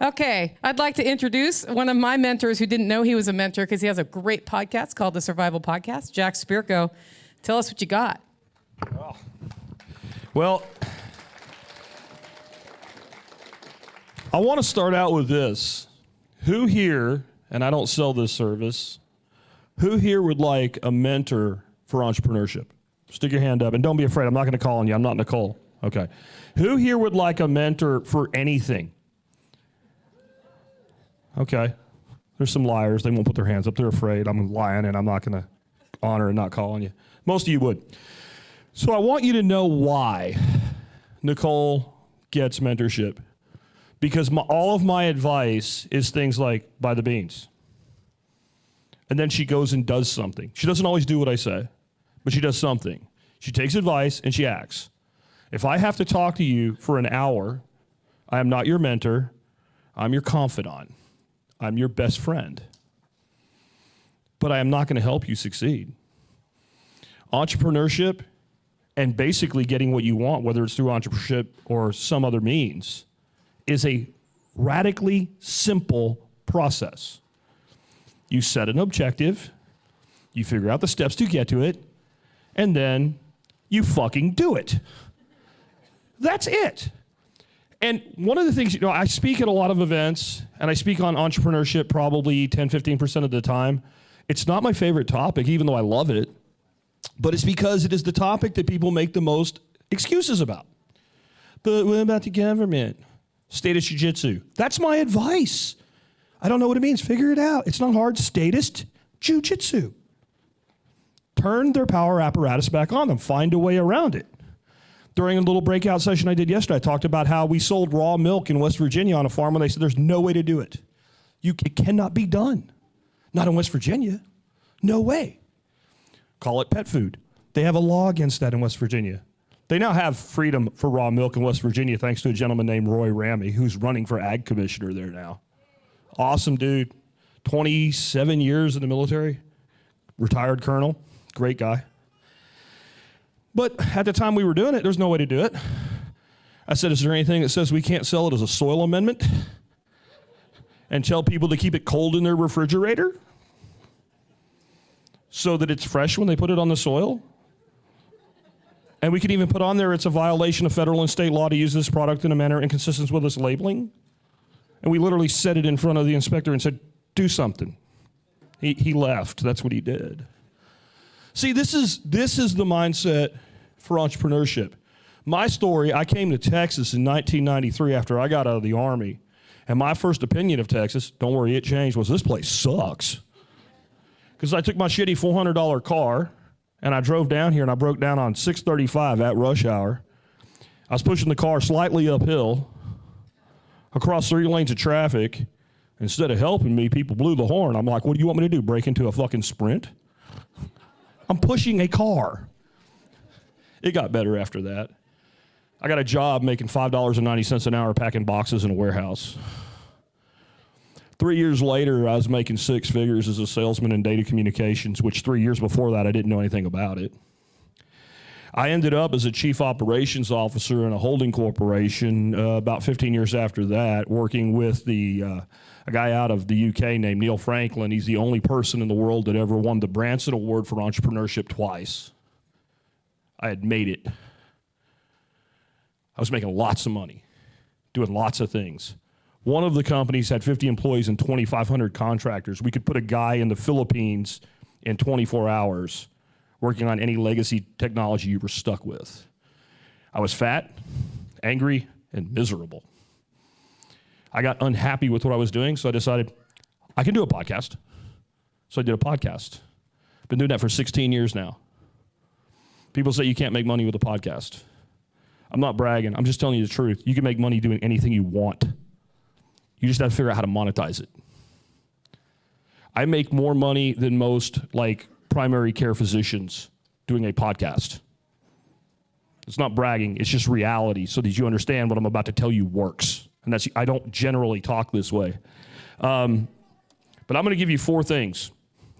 Okay, I'd like to introduce one of my mentors who didn't know he was a mentor because he has a great podcast called The Survival Podcast. Jack Spirko, tell us what you got. Oh. Well, I want to start out with this. Who here, and I don't sell this service, who here would like a mentor for entrepreneurship? Stick your hand up, and don't be afraid. I'm not going to call on you. I'm not Nicole. Okay. Who here would like a mentor for anything? Okay. There's some liars. They won't put their hands up. They're afraid. I'm lying, and I'm not going to honor and not call on you. Most of you would. So I want you to know why Nicole gets mentorship. Because all of my advice is things like, buy the beans. And then she goes and does something. She doesn't always do what I say, but she does something. She takes advice and she acts. If I have to talk to you for an hour, I am not your mentor. I'm your confidant. I'm your best friend. But I am not going to help you succeed. Entrepreneurship and basically getting what you want, whether it's through entrepreneurship or some other means, is a radically simple process. You set an objective, you figure out the steps to get to it, and then you fucking do it. That's it. And one of the things, I speak at a lot of events, and I speak on entrepreneurship probably 10, 15% of the time. It's not my favorite topic, even though I love it, but it's because it is the topic that people make the most excuses about. But what about the government? Statist jiu-jitsu. That's my advice. I don't know what it means. Figure it out. It's not hard. Statist jiu-jitsu. Turn their power apparatus back on them. Find a way around it. During a little breakout session I did yesterday, I talked about how we sold raw milk in West Virginia on a farm, and they said there's no way to do it. It cannot be done. Not in West Virginia. No way. Call it pet food. They have a law against that in West Virginia. They now have freedom for raw milk in West Virginia thanks to a gentleman named Roy Ramey, who's running for ag commissioner there now. Awesome dude. 27 years in the military. Retired colonel. Great guy. But at the time we were doing it, there's no way to do it. I said, is there anything that says we can't sell it as a soil amendment? And tell people to keep it cold in their refrigerator? So that it's fresh when they put it on the soil? And we can even put on there it's a violation of federal and state law to use this product in a manner inconsistent with its labeling. And we literally set it in front of the inspector and said, do something. He left. That's what he did. See, this is the mindset for entrepreneurship. My story, I came to Texas in 1993 after I got out of the Army. And my first opinion of Texas, don't worry, it changed, was this place sucks. Because I took my shitty $400 car, and I drove down here, and I broke down on 635 at rush hour. I was pushing the car slightly uphill, across 3 lanes of traffic. Instead of helping me, people blew the horn. I'm like, what do you want me to do, break into a fucking Sprint? I'm pushing a car. It got better after that. I got a job making $5.90 an hour packing boxes in a warehouse. 3 years later, I was making 6 figures as a salesman in data communications, which 3 years before that, I didn't know anything about it. I ended up as a chief operations officer in a holding corporation about 15 years after that, working with a guy out of the UK named Neil Franklin. He's the only person in the world that ever won the Branson Award for entrepreneurship twice. I had made it. I was making lots of money, doing lots of things. One of the companies had 50 employees and 2,500 contractors. We could put a guy in the Philippines in 24 hours working on any legacy technology you were stuck with. I was fat, angry, and miserable. I got unhappy with what I was doing, so I decided I can do a podcast. So I did a podcast. Been doing that for 16 years now. People say you can't make money with a podcast. I'm not bragging. I'm just telling you the truth. You can make money doing anything you want. You just have to figure out how to monetize it. I make more money than most primary care physicians doing a podcast. It's not bragging. It's just reality so that you understand what I'm about to tell you works. And I don't generally talk this way. But I'm going to give you 4 things.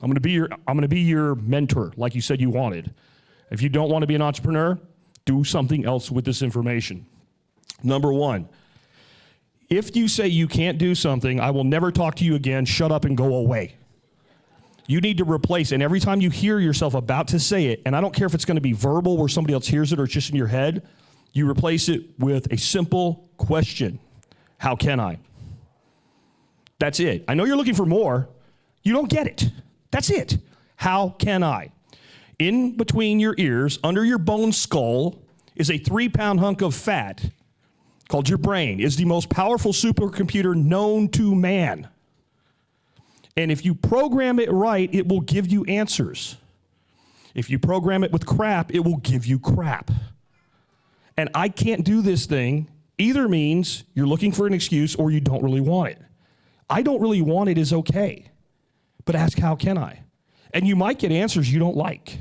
I'm going to be your mentor like you said you wanted. If you don't want to be an entrepreneur, do something else with this information. Number 1, If you say you can't do something, I will never talk to you again, shut up and go away. You need to replace, and every time you hear yourself about to say it, and I don't care if it's going to be verbal where somebody else hears it or it's just in your head, you replace it with a simple question. How can I? That's it. I know you're looking for more. You don't get it. That's it. How can I? In between your ears, under your bone skull, is a 3-pound hunk of fat called your brain. It's the most powerful supercomputer known to man. And if you program it right, it will give you answers. If you program it with crap, it will give you crap. And I can't do this thing either means you're looking for an excuse or you don't really want it. I don't really want it is okay. But ask, how can I? And you might get answers you don't like.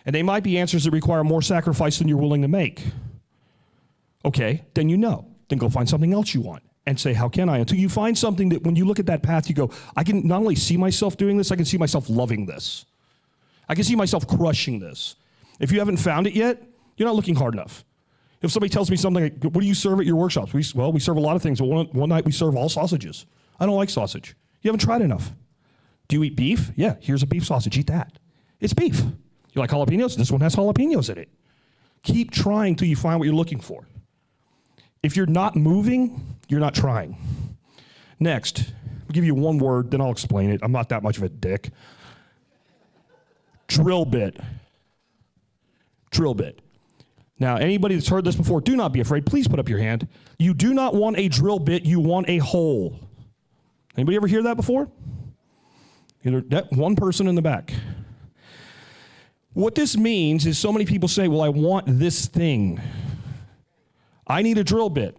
And they might be answers that require more sacrifice than you're willing to make. Okay, then you know. Then go find something else you want and say, how can I? Until you find something that when you look at that path, you go, I can not only see myself doing this, I can see myself loving this. I can see myself crushing this. If you haven't found it yet, you're not looking hard enough. If somebody tells me something, like, what do you serve at your workshops? We serve a lot of things, but one night we serve all sausages. I don't like sausage. You haven't tried enough. Do you eat beef? Yeah, here's a beef sausage. Eat that. It's beef. You like jalapenos? This one has jalapenos in it. Keep trying till you find what you're looking for. If you're not moving, you're not trying. Next, I'll give you one word, then I'll explain it. I'm not that much of a dick. Drill bit. Drill bit. Now, anybody that's heard this before, do not be afraid. Please put up your hand. You do not want a drill bit, you want a hole. Anybody ever hear that before? Either that one person in the back. What this means is so many people say, well, I want this thing. I need a drill bit.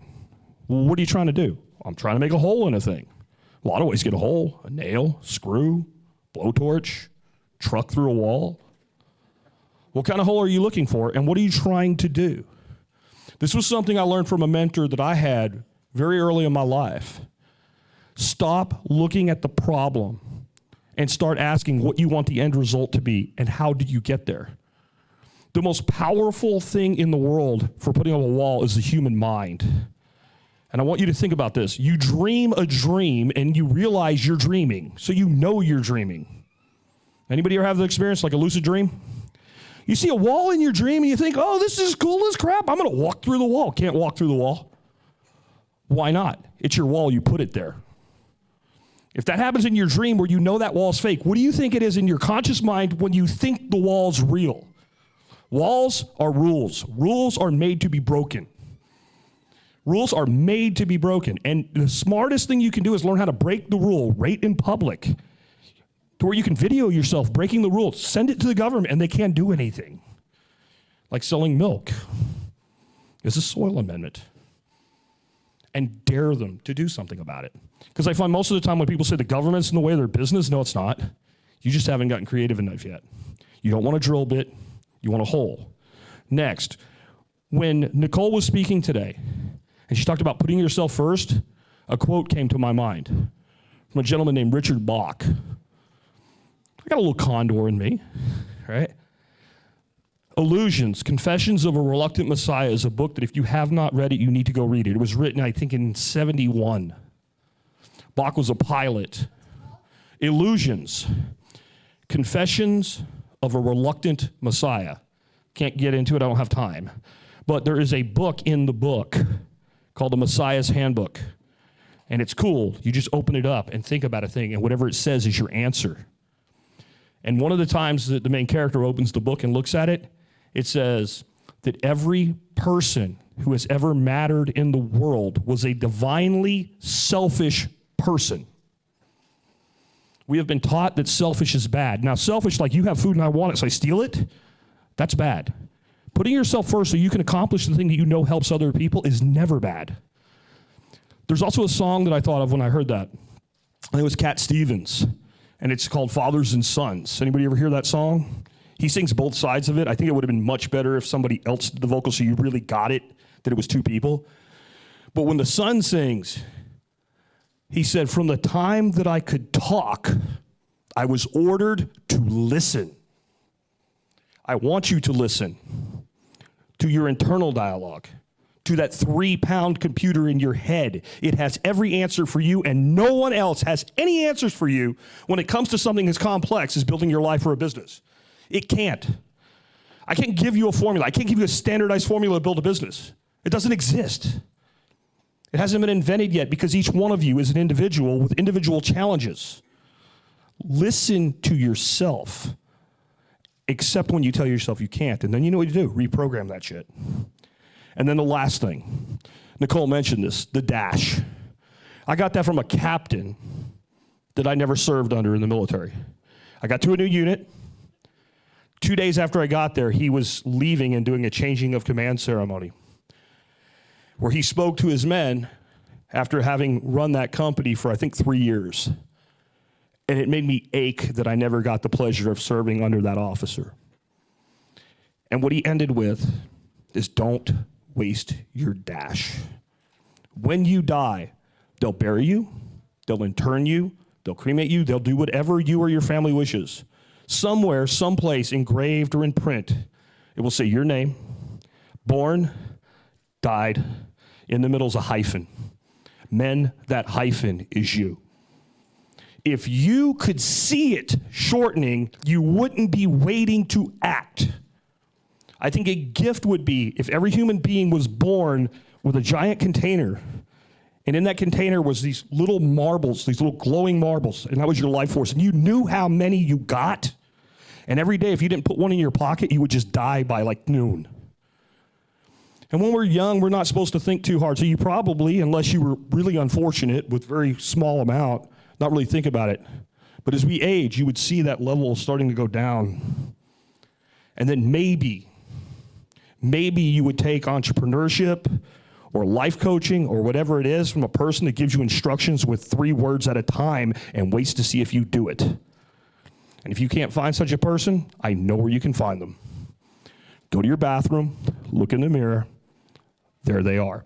Well, what are you trying to do? I'm trying to make a hole in a thing. A lot of ways to get a hole. A nail, screw, blowtorch, truck through a wall. What kind of hole are you looking for, and what are you trying to do? This was something I learned from a mentor that I had very early in my life. Stop looking at the problem and start asking what you want the end result to be and how do you get there. The most powerful thing in the world for putting up a wall is the human mind. And I want you to think about this. You dream a dream and you realize you're dreaming, so you know you're dreaming. Anybody ever have the experience like a lucid dream? You see a wall in your dream and you think, oh, this is cool as crap. I'm going to walk through the wall. Can't walk through the wall. Why not? It's your wall. You put it there. If that happens in your dream where you know that wall's fake, what do you think it is in your conscious mind when you think the wall's real? Walls are rules. Rules are made to be broken. Rules are made to be broken. And the smartest thing you can do is learn how to break the rule right in public, to where you can video yourself breaking the rules, send it to the government, and they can't do anything. Like selling milk is a soil amendment. And dare them to do something about it. Because I find most of the time when people say the government's in the way of their business, no, it's not. You just haven't gotten creative enough yet. You don't want a drill bit, you want a hole. Next, when Nicole was speaking today, and she talked about putting yourself first, a quote came to my mind from a gentleman named Richard Bach. I got a little condor in me, right? Illusions, Confessions of a Reluctant Messiah is a book that if you have not read it, you need to go read it. It was written, I think, in 71. Bach was a pilot. Illusions, Confessions of a Reluctant Messiah. Can't get into it, I don't have time. But there is a book in the book called The Messiah's Handbook. And it's cool. You just open it up and think about a thing, and whatever it says is your answer. And one of the times that the main character opens the book and looks at it, it says that every person who has ever mattered in the world was a divinely selfish person. We have been taught that selfish is bad. Now, selfish, like you have food and I want it, so I steal it, that's bad. Putting yourself first so you can accomplish the thing that you know helps other people is never bad. There's also a song that I thought of when I heard that. I think it was Cat Stevens, and it's called Fathers and Sons. Anybody ever hear that song? He sings both sides of it. I think it would have been much better if somebody else did the vocal so you really got it, that it was two people. But when the son sings, he said, from the time that I could talk, I was ordered to listen. I want you to listen to your internal dialogue, to that 3-pound computer in your head. It has every answer for you, and no one else has any answers for you when it comes to something as complex as building your life or a business. It can't. I can't give you a formula. I can't give you a standardized formula to build a business. It doesn't exist. It hasn't been invented yet because each one of you is an individual with individual challenges. Listen to yourself, except when you tell yourself you can't. And then you know what to do, reprogram that shit. And then the last thing, Nicole mentioned this, the dash. I got that from a captain that I never served under in the military. I got to a new unit. 2 days after I got there, he was leaving and doing a changing of command ceremony where he spoke to his men after having run that company for, I think, 3 years. And it made me ache that I never got the pleasure of serving under that officer. And what he ended with is don't waste your dash. When you die, they'll bury you, they'll intern you, they'll cremate you, they'll do whatever you or your family wishes. Somewhere, someplace, engraved or in print, it will say your name, born, died. In the middle is a hyphen. Men, that hyphen is you. If you could see it shortening, you wouldn't be waiting to act. I think a gift would be if every human being was born with a giant container, and in that container was these little marbles, these little glowing marbles, and that was your life force, and you knew how many you got, and every day if you didn't put one in your pocket, you would just die by like noon. And when we're young, we're not supposed to think too hard. So you probably, unless you were really unfortunate with very small amount, not really think about it. But as we age, you would see that level starting to go down. And then maybe you would take entrepreneurship or life coaching or whatever it is from a person that gives you instructions with 3 words at a time and waits to see if you do it. And if you can't find such a person, I know where you can find them. Go to your bathroom, look in the mirror. There they are.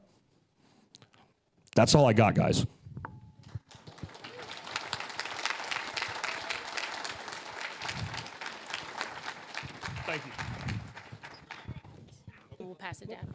That's all I got, guys. Thank you. We'll pass it down.